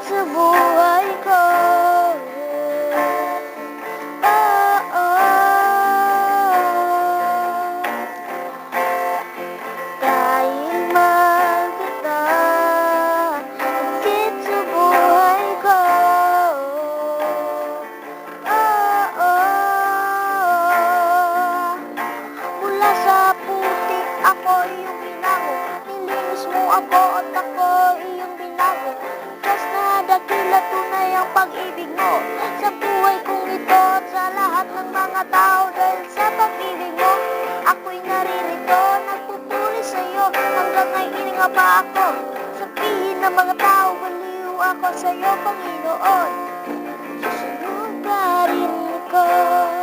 Sa buhay ko, oh, oh. Dahil mahal kita, higit sa buhay ko, oh, oh. Mula sa putik ako iyong binago, nilinis mo ako at ako iyong binago. Diyos na dakila, tunay ang pag-ibig mo sa buhay kong ito at sa lahat ng mga tao. Dahil sa pag-ibig mo, ako'y naririto, nagpupuri sa'yo. Hanggang ngayon hininga pa ako, sabihin ng mga tao, baliw ako sa'yo, Panginoon. Susunod pa rin ako.